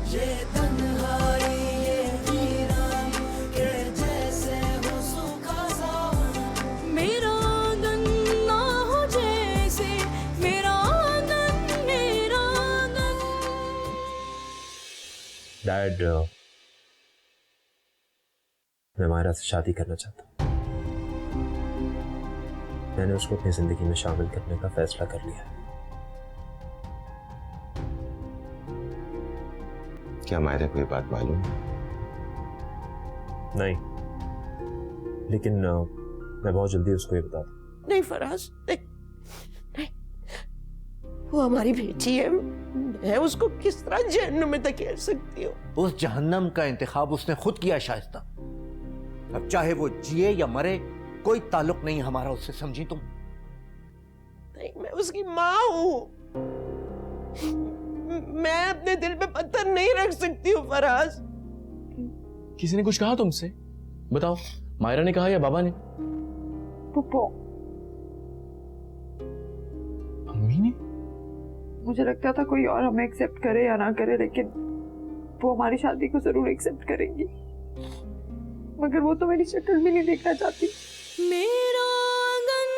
ये तन्हाई ये वीरानी के जैसे हो सूखा सा मेरा आंगन ना हो जैसे मेरा आंगन मेरा आंगन। डैड, मैं मायरा से शादी करना चाहता हूँ। मैंने उसको अपनी जिंदगी में शामिल करने का फैसला कर लिया है। क्या मायरा को ये बात मालूम है? नहीं, लेकिन मैं बहुत जल्दी उसको ये बता दूँ। नहीं फराज, नहीं, नहीं। वो हमारी बेटी है, मैं उसको किस तरह जहन्नुम में धकेल सकती हूँ? उस जहन्नम का इंतखाब उसने खुद किया शाइस्ता। अब चाहे वो जिए या मरे, कोई ताल्लुक नहीं हमारा उससे, समझी तुम? नहीं, मैं उसकी माँ हूँ। मैं अपने दिल पे पत्थर नहीं रख सकती हूँ फराज। किसी ने कुछ कहा तुमसे? बताओ, मायरा ने कहा या बाबा ने? पुप्पो, अम्मी ने? मुझे लगता था कोई और हमें एक्सेप्ट करे या ना करे, लेकिन वो हमारी शादी को जरूर एक्सेप्ट करेंगी। मगर वो तो मेरी शक्ल भी नहीं देखना चाहती। मेरा आंगन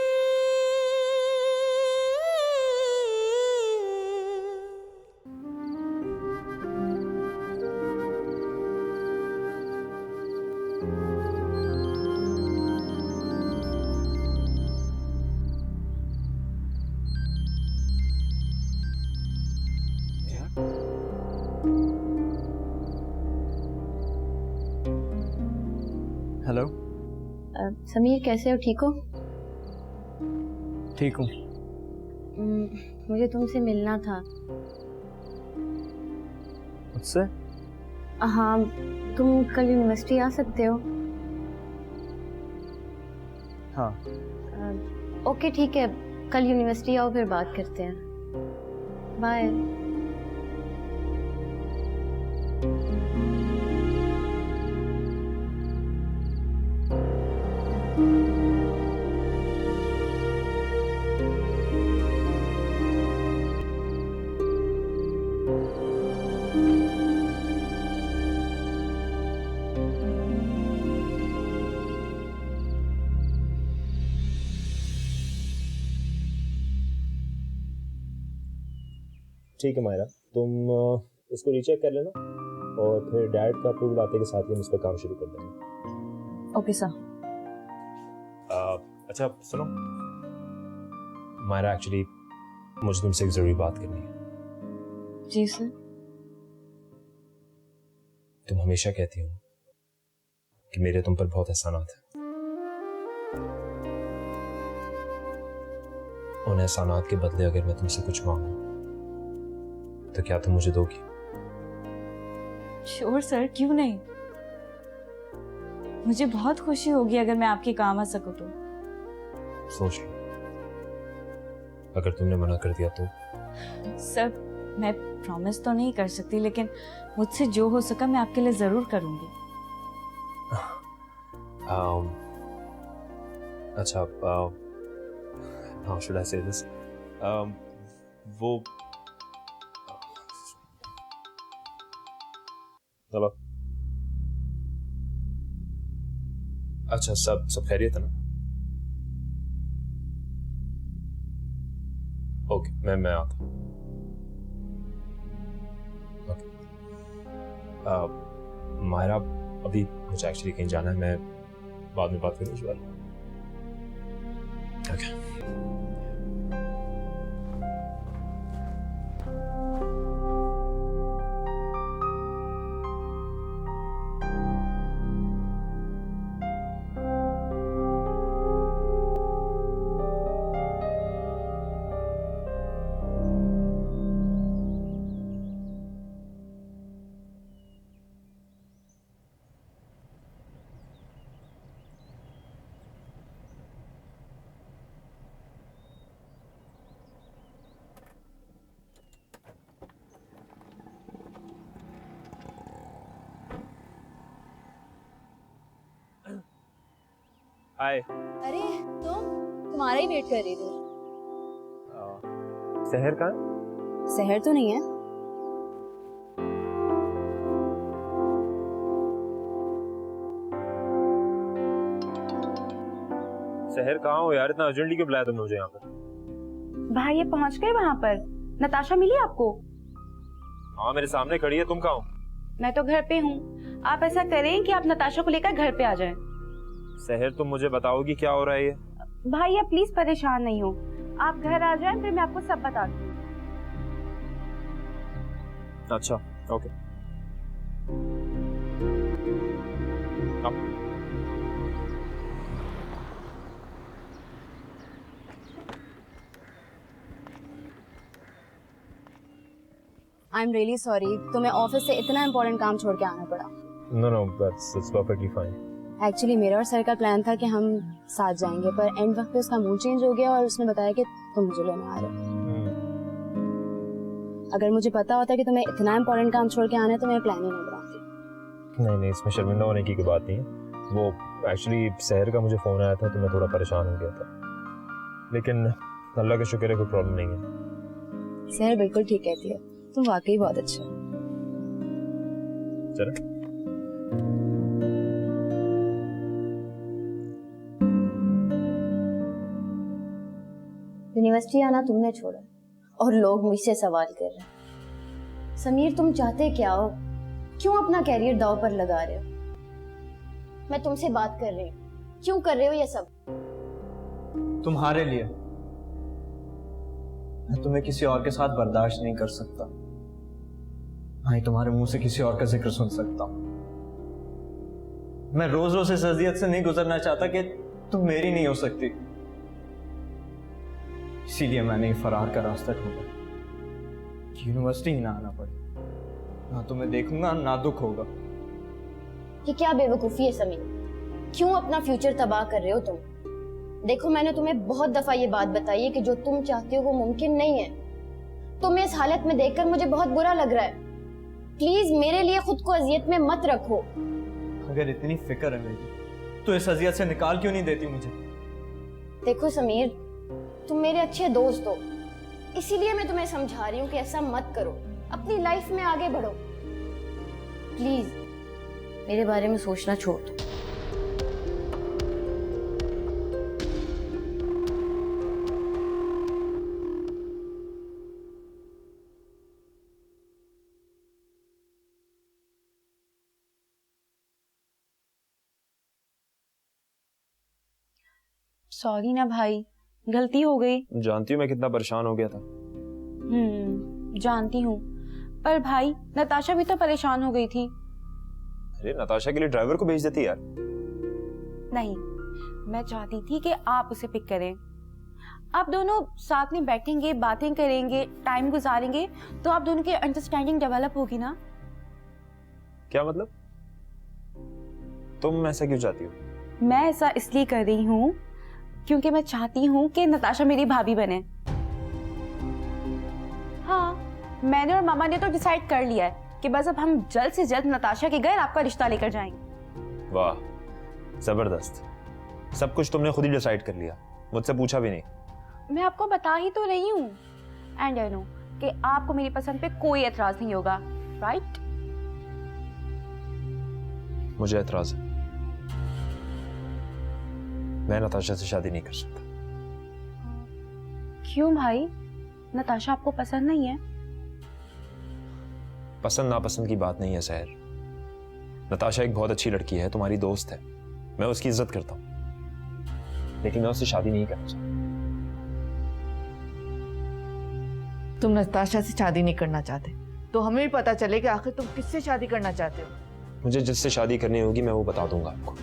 हेलो, समीर कैसे हो, ठीक हो? ठीक हूँ। मुझे तुमसे मिलना था। मुझसे? हाँ, तुम कल यूनिवर्सिटी आ सकते हो? हाँ। ओके ठीक है, कल यूनिवर्सिटी आओ, फिर बात करते हैं। बाय। ठीक है मायरा, तुम इसको रीचेक कर लेना और फिर डैड का अप्रूवल आते के साथ ही हम इस पर काम शुरू कर देंगे। Okay sir. अच्छा सुनो मायरा, एक्चुअली मुझे तुमसे एक जरूरी बात करनी है। जी सर। तुम हमेशा कहती हो कि मेरे तुम पर बहुत एहसानात हैं। उन एहसानात के बदले अगर मैं तुमसे कुछ मांगूं तो क्या तुम मुझे दोगी? श्योर सर, क्यों नहीं। मुझे बहुत खुशी होगी अगर मैं आपके काम आ सकूं तो। सोच लो, अगर तुमने मना कर दिया तो? सर, मैं प्रॉमिस तो नहीं कर सकती, लेकिन मुझसे जो हो सका मैं आपके लिए जरूर करूंगी। अच्छा, हाउ शुड आई से दिस? वो चलो, अच्छा सब खैरियत है ना? ओके, मैं आता हूँ। ओके मायरा, अभी मुझे एक्चुअली कहीं जाना है, मैं बाद में बात करूँ इस बारे में। ओके। हाय। अरे तुम्हारा ही वेट कर रही थी। शहर कहाँ? शहर तो नहीं है। शहर कहाँ हो यार, इतना अर्जेंटली क्यों बुलाया तुमने मुझे यहाँ पर? भाई ये पहुंच गए वहां पर। नताशा मिली आपको? हाँ मेरे सामने खड़ी है, तुम कहाँ हो? मैं तो घर पे हूँ। आप ऐसा करें कि आप नताशा को लेकर घर पे आ जाएं। शहर तुम मुझे बताओगी क्या हो रहा है ये? भाई आप प्लीज परेशान नहीं हो, आप घर आ जाएं, फिर मैं आपको सब बता दूँ। अच्छा okay. I am really sorry, तुम्हें ऑफिस से इतना इम्पोर्टेंट काम छोड़ के आना पड़ा। No no that's perfectly fine. Actually मेरा और सर का प्लान था कि हम साथ जाएंगे, पर एंड वक्त पे उसका मूड चेंज हो गया और उसने बताया कि तुम मुझे लेने आ रहे हो। अगर मुझे पता होता कि तुम्हें इतना इम्पोर्टेंट काम छोड़ के आना है तो मैं प्लान ही नहीं बनाती। नहीं नहीं, इसमें शर्मिंदा होने की कोई बात नहीं है। वो एक्चुअली शहर का मुझे फ़ोन आया था तो मैं थोड़ा परेशान हो गया था, लेकिन अल्लाह का शुक्र है कोई प्रॉब्लम नहीं है। सर बिल्कुल ठीक कहती है, तुम वाकई बहुत अच्छे हो। चलो यूनिवर्सिटी आना तुमने छोड़ा और लोग मुझसे सवाल कर रहे हैं। समीर तुम चाहते क्या हो? क्यों अपना कैरियर दांव पर लगा रहे हो? मैं तुमसे बात कर रही हूँ, क्यों कर रहे हो ये सब? तुम्हारे लिए। मैं तुम्हें किसी और के साथ बर्दाश्त नहीं कर सकता, ना ही तुम्हारे मुंह से किसी और का जिक्र सुन सकता। मैं रोज रोज इस अजियत से नहीं गुजरना चाहता कि तुम मेरी नहीं हो सकती। इसीलिए मैंने ये फरार का रास्ता ढूंढा, यूनिवर्सिटी ही ना आना पड़े। ना तुम्हें देखूंगा ना दुख होगा। ये क्या बेवकूफी है समीर? क्यों अपना फ्यूचर तबाह कर रहे हो तुम? देखो मैंने तुम्हें बहुत दफा ये बात बताई है कि जो तुम चाहते हो वो मुमकिन नहीं है। तुम्हें इस हालत में देखकर मुझे बहुत बुरा लग रहा है। प्लीज मेरे लिए खुद को अजियत में मत रखो। अगर इतनी फिक्र है मेरी तो इस अजियत से निकाल क्यों नहीं देती मुझे? देखो समीर, तुम मेरे अच्छे दोस्त हो, इसीलिए मैं तुम्हें समझा रही हूँ कि ऐसा मत करो, अपनी लाइफ में आगे बढ़ो। प्लीज मेरे बारे में सोचना छोड़ दो। सॉरी ना भाई, गलती हो गई। जानती हूँ मैं कितना परेशान हो गया था। जानती हूँ, पर भाई नताशा भी तो परेशान हो गई थी। अरे नताशा के लिए ड्राइवर को भेज देती यार। नहीं, मैं चाहती थी कि आप उसे पिक करें। आप दोनों साथ में बैठेंगे, बातें करेंगे, टाइम गुजारेंगे तो आप दोनों की अंडरस्टैंडिंग डेवलप होगी ना। क्या मतलब? तुम ऐसा क्यों चाहती हो? मैं ऐसा इसलिए कर रही हूँ क्योंकि मैं चाहती हूँ कि नताशा मेरी भाभी बने। हाँ, मैंने और मामा ने तो डिसाइड कर लिया है कि बस अब हम जल्द से जल्द नताशा के घर आपका रिश्ता लेकर जाएंगे। वाह, जबरदस्त। सब कुछ तुमने खुद ही डिसाइड कर लिया, मुझसे पूछा भी नहीं। मैं आपको बता ही तो रही हूँ। एंड आई नो कि आपको मेरी पसंद पे कोई एतराज नहीं होगा, राइट? मुझे एतराज है। मैं नताशा से शादी नहीं कर सकता। क्यों भाई? नताशा आपको पसंद नहीं है? पसंद नापसंद की बात नहीं है सहर। नताशा एक बहुत अच्छी लड़की है, तुम्हारी दोस्त है, मैं उसकी इज्जत करता हूँ, लेकिन मैं उससे शादी नहीं करना चाहता। तुम नताशा से शादी नहीं करना चाहते तो हमें भी पता चले कि आखिर तुम किससे शादी करना चाहते हो। मुझे जिससे शादी करनी होगी मैं वो बता दूंगा आपको।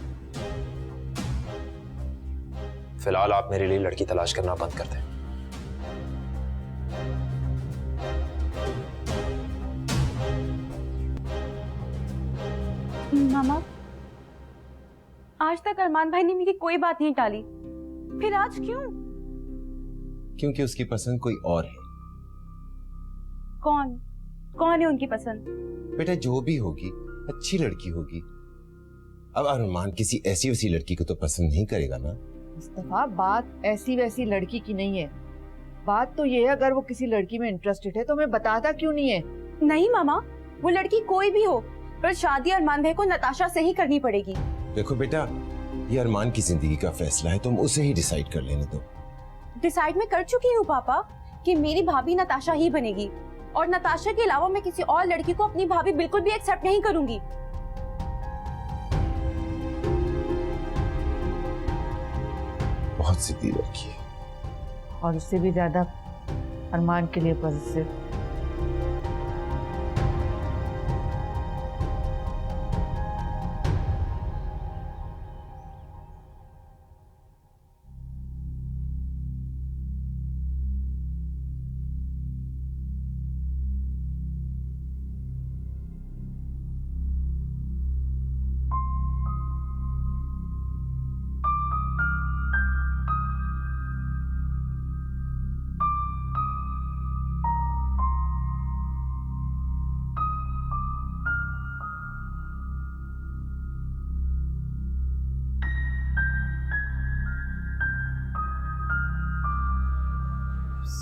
फिलहाल आप मेरे लिए लड़की तलाश करना बंद कर दें। मामा, आज तक अरमान भाई ने मेरी कोई बात नहीं टाली, फिर आज क्यों? क्योंकि उसकी पसंद कोई और है। कौन? कौन है उनकी पसंद? बेटा जो भी होगी अच्छी लड़की होगी। अब अरमान किसी ऐसी वैसी लड़की को तो पसंद नहीं करेगा ना। मुस्तफा, बात ऐसी वैसी लड़की की नहीं है। बात तो ये है, अगर वो किसी लड़की में इंटरेस्टेड है तो हमें बताता क्यों नहीं है? नहीं मामा, वो लड़की कोई भी हो, पर शादी अरमान भाई को नताशा से ही करनी पड़ेगी। देखो बेटा, ये अरमान की जिंदगी का फैसला है, तुम उसे ही डिसाइड कर लेने दो। डिसाइड मैं कर चुकी हूँ पापा कि मेरी भाभी नताशा ही बनेगी, और नताशा के अलावा मैं किसी और लड़की को अपनी भाभी बिल्कुल भी एक्सेप्ट नहीं करूंगी। बहुत जिद्दी लड़की है, और उससे भी ज्यादा अरमान के लिए पॉजिटिव।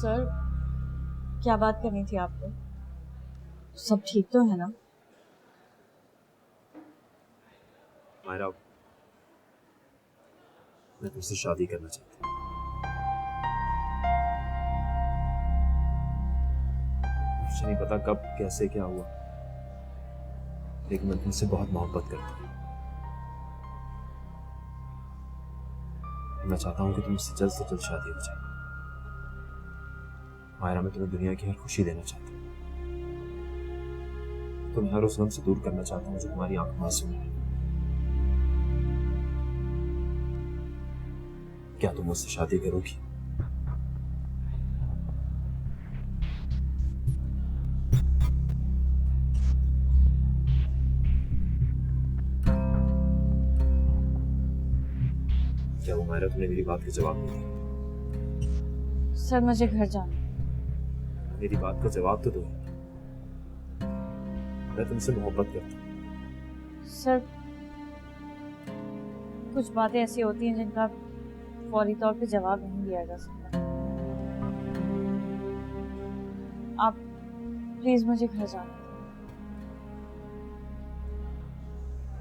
सर, क्या बात करनी थी आपको? सब ठीक तो है ना? मायरा, मैं तुझसे शादी करना चाहती हूँ। मुझे नहीं पता कब कैसे क्या हुआ, लेकिन मैं तुमसे बहुत मोहब्बत करता हूँ। मैं चाहता हूँ कि तुमसे जल्द से जल्द शादी हो जाए। मायरा, मैं तुम्हें दुनिया की हर खुशी देना चाहता हूँ। तुम्हें हर उस गम से दूर करना चाहता हूँ जो तुम्हारी आंख मासूम है। क्या तुम मुझसे शादी करोगी? क्या वो मायरा तुमने मेरी बात का जवाब नहीं दिया? सर, मुझे घर जाना। मेरी बात का जवाब तो दो। मैं तुमसे मोहब्बत करता हूँ। सर, कुछ बातें ऐसी होती हैं जिनका फौरी तौर पे जवाब नहीं दिया जा सकता। आप प्लीज मुझे घर जाना।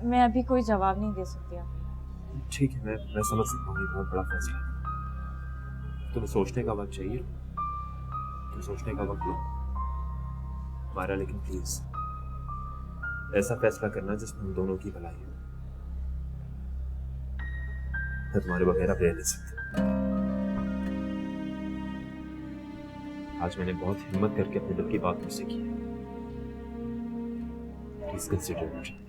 मैं अभी कोई जवाब नहीं दे सकती आपको। ठीक है, मैं समझ सकता हूँ, ये बहुत बड़ा फैसला है। तुम्हें सोचने का वक्त चाहिए, तुम सोचने का वक्त लो मायरा, लेकिन प्लीज ऐसा फैसला करना जिसमें हम दोनों की भलाई हो। मैं तुम्हारे बगैर अब रह नहीं सकता। आज मैंने बहुत हिम्मत करके अपने दिल की बात मुझसे की है। Please consider it.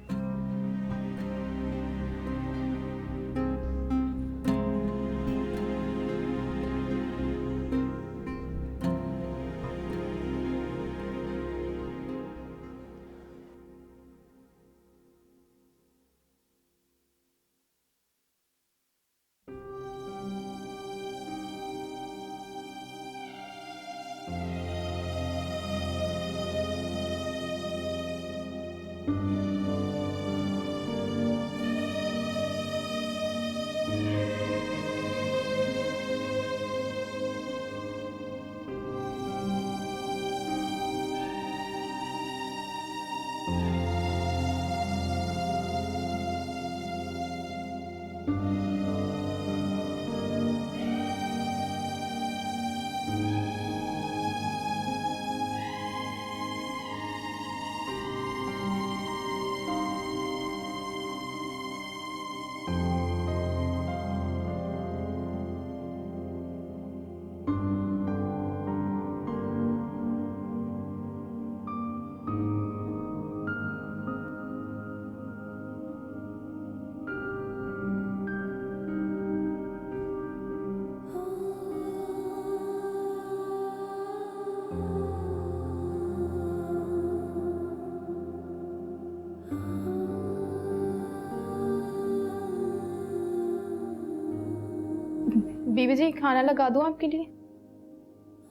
बीबी जी, खाना लगा दूं आपके लिए?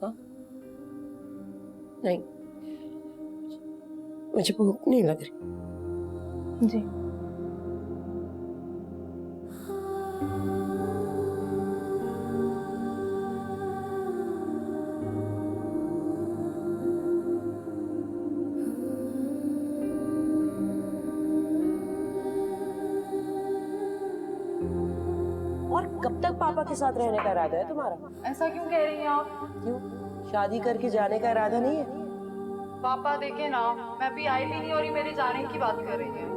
हाँ? नहीं, मुझे भूख नहीं लग रही। जी। कब तक पापा के साथ रहने का इरादा है तुम्हारा? ऐसा क्यों कह रही हैं आप? क्यों, शादी करके जाने का इरादा नहीं है? पापा देखे ना, मैं अभी आई भी नहीं और ये मेरे जाने की बात कर रही हैं।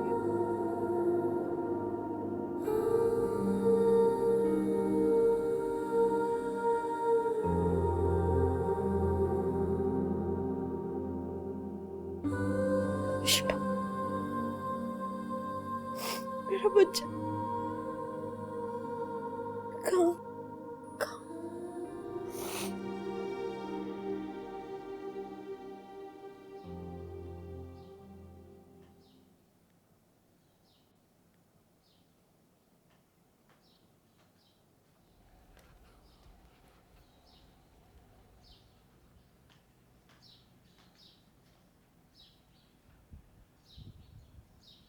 मेरा बच्चा कहाँ?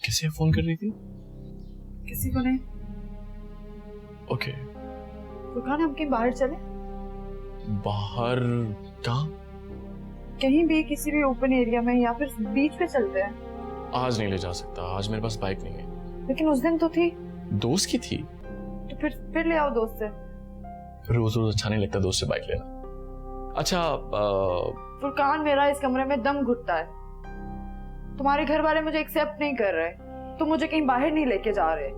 किसे फोन कर रही थी? किसी को नहीं। ओके। फुरकान, हम कहीं बाहर चले? बाहर कहाँ? कहीं भी, किसी भी ओपन एरिया में, या फिर बीच पे चलते हैं। आज नहीं ले जा सकता, आज मेरे पास बाइक नहीं है। लेकिन उस दिन तो थी। दोस्त की थी तो फिर ले आओ दोस्त से। रोज रोज अच्छा नहीं लगता दोस्त से बाइक लेना। अच्छा फुरकान, मेरा इस कमरे में दम घुटता है। तुम्हारे घर वाले मुझे एक्सेप्ट नहीं कर रहे, तुम मुझे कहीं बाहर नहीं लेके जा रहे।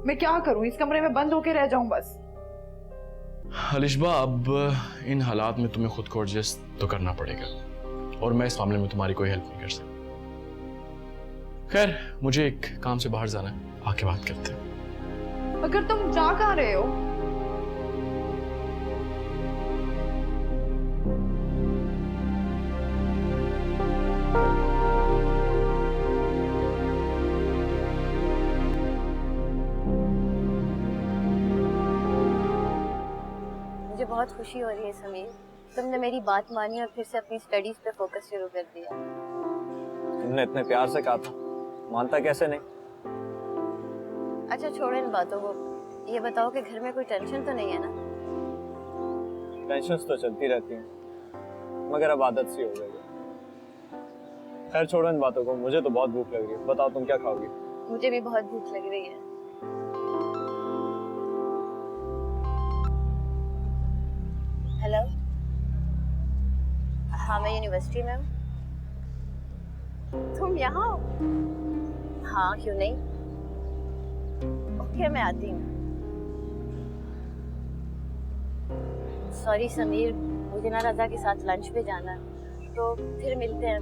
मैं क्या करूं? इस कमरे में बंद होके रह जाऊं बस? अलिशबा, अब इन हालात में तुम्हें खुद को एडजस्ट तो करना पड़ेगा, और मैं इस मामले में तुम्हारी कोई हेल्प नहीं कर सकता। खैर, मुझे एक काम से बाहर जाना है, आके बात करते हैं। अगर तुम जा कहाँ रहे हो? मुझे बहुत खुशी हो रही है समीर, तुमने मेरी बात मानी और फिर से अपनी स्टडीज पे फोकस शुरू कर दिया। तुमने इतने प्यार से कहा था, मानता कैसे नहीं? अच्छा छोड़ो इन बातों को, ये बताओ कि घर में कोई टेंशन तो नहीं है ना? टेंशन्स तो चलती रहती हैं, मगर अब आदत सी हो गई है। खैर छोड़ो इन बातों को, मुझे तो बहुत भूख लग रही है। बताओ तुम क्या खाओगी? मुझे भी बहुत भूख लग रही है। हेलो, हाँ मैं यूनिवर्सिटी में हूँ। तुम यहाँ हो? हाँ क्यों नहीं, ओके मैं आती हूँ। सॉरी समीर, मुझे ना रज़ा के साथ लंच पे जाना है, तो फिर मिलते हैं।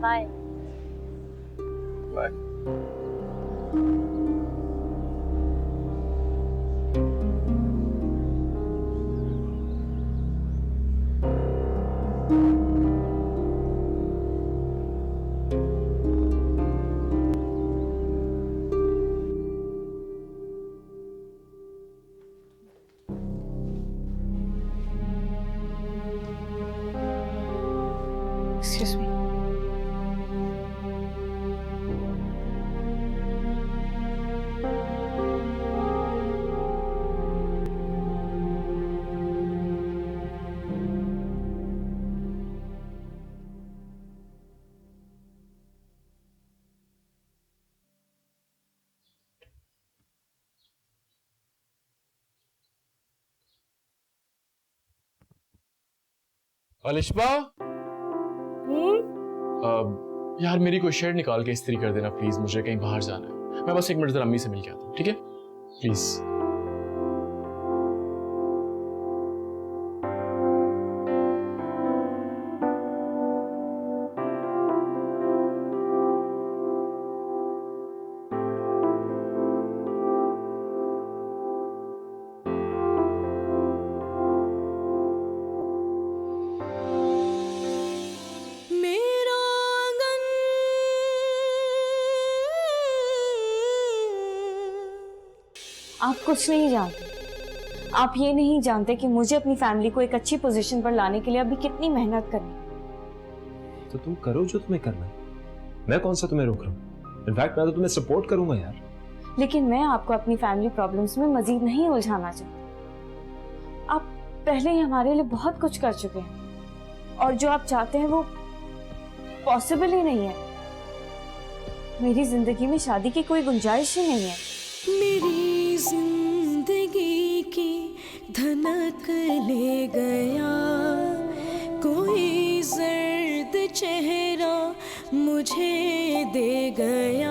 Bye bye. Excuse me. Alishba, यार मेरी कोई शर्ट निकाल के इस्त्री कर देना प्लीज, मुझे कहीं बाहर जाना है। मैं बस 1 मिनट जरा अम्मी से मिल के आता हूँ, ठीक है? प्लीज। आप कुछ नहीं जानते, आप ये नहीं जानते कि मुझे अपनी फैमिली को एक अच्छी पोजीशन पर लाने के लिए अभी कितनी मेहनत करनी। तो तुम करो जो तुम्हें करना है, मैं कौन सा तुम्हें रोक रहा हूँ? इनफैक्ट मैं तो तुम्हें सपोर्ट करूंगा यार। लेकिन मैं आपको अपनी फैमिली प्रॉब्लम्स में मजीद नहीं उलझाना चाहती। आप पहले ही हमारे लिए बहुत कुछ कर चुके हैं, और जो आप चाहते हैं वो पॉसिबल ही नहीं है। मेरी जिंदगी में शादी की कोई गुंजाइश ही नहीं है। मेरी जिंदगी धनक ले गया, कोई जर्द चेहरा मुझे दे गया।